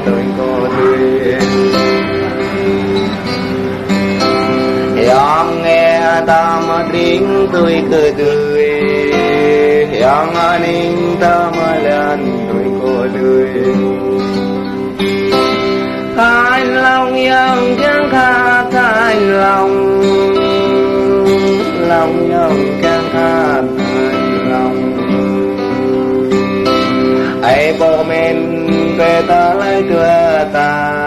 tôi cô tươi yang nghe ta mà tiếng tôi cười tươi yang aning ta mà lên tôi cô tươi thành lòng yang chẳng khát thành lòng lòng yang chẳng khát thành lòng ai bỏ mình về ta lấy đưa ta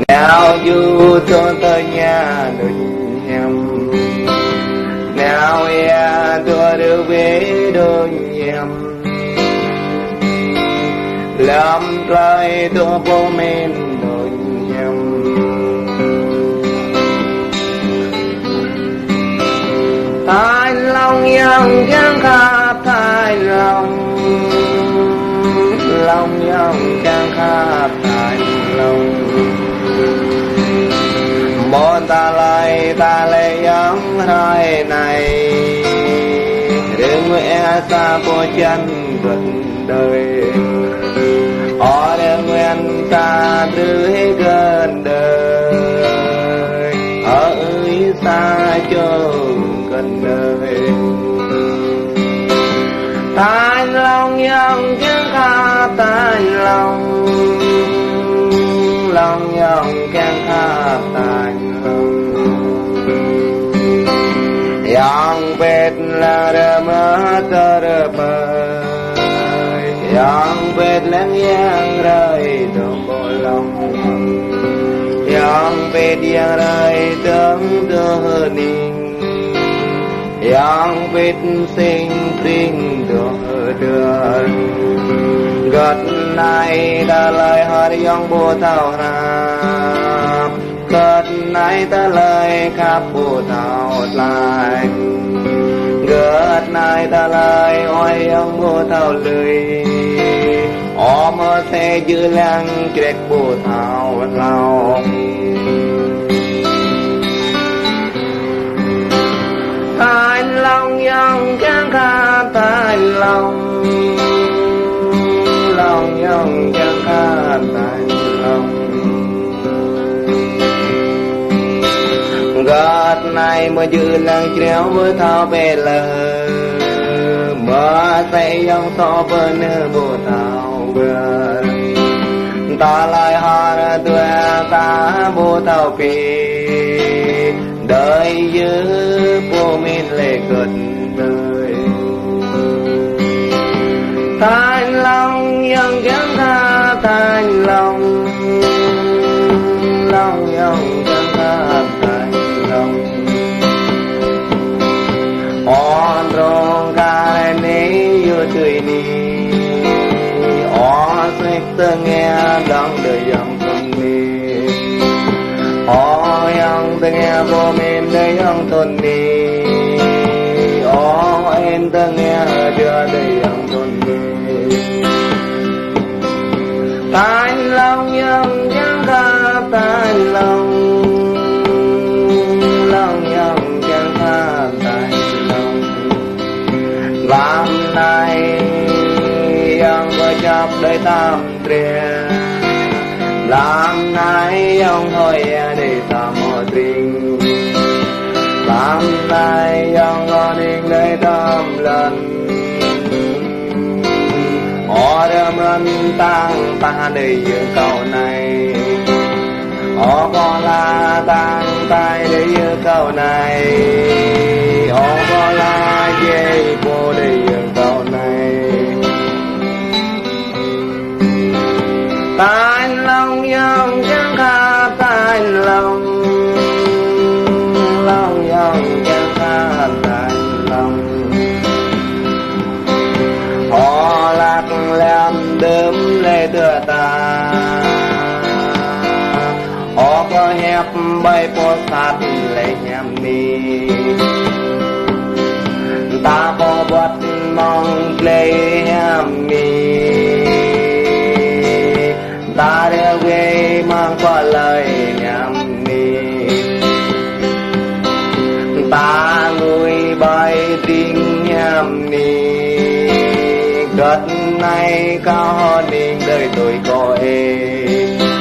nào du cho tới nhà đôi nhầm nào ya tôi đưa về đôi nhầm làm lại tôi bỏ mình đôi nhầm thành lòng yang chẳng khát thành lòng lòng yang chẳng khát thành lòng bọn ta lại yang hai này đừng e xa vô chân gần đời họ đừng nguyện ta tới gần đời ở ơi xa cho gần đời thành lòng yang chẳng khát thành lòng lòng yang chẳng khát thành lòng yang biết là đờ mơ tơ đờ bờ yang biết là yang rơi trong bộ lòng yang biết yang rơi trong đờ ninh yang biết sinh sinh đờ đường gật này ta lời hát yang bộ thảo nam gật này ta lời khắp bộ thảo lại gật này ta lời oi yang bộ thảo lười ó mơ xe dư lăng chết bộ thảo lao thành lòng yang chẳng khát thành lòng lòng yang chẳng khát thành lòng gật này mà dư lăng treo với thao về lờ mà say yang so với nơ bộ thảo gật ta lại hà tuệ ta bộ thảo phi đời dư vô mình lệ gần đời thành lòng yang chẳng khát thành lòng lòng yang chẳng khát thành lòng on rong ca này yêu tươi ni on sẽ tơ nghe đắng đời yang không ni yang tơ nghe vô mình đời yang thôn ni em tơ nghe đưa đời yang thôn ni thành lòng yang chẳng khát thành lòng lòng yang chẳng khát thành lòng làm này yang vợ chấp đời tam triền làm này ông thôi để ta một tình làm này ông lo nên đời tam lần họ đâm lần tăng ta để giữ cầu này họ có là tăng tay để giữ cầu này họ có là dây vô để giữ cầu này thành lòng yang chẳng khát thành lòng lòng yang chẳng khát thành lòng họ lạc làm đớm lệ đưa ta họ có hẹp bay po sát lệ nhằm ni ta có vật mong lệ nhằm ni ta đưa về mang qua lời nhằm ni ta ngồi bay tiếng nhằm ni gật nay cao hơn mình đời tôi có ê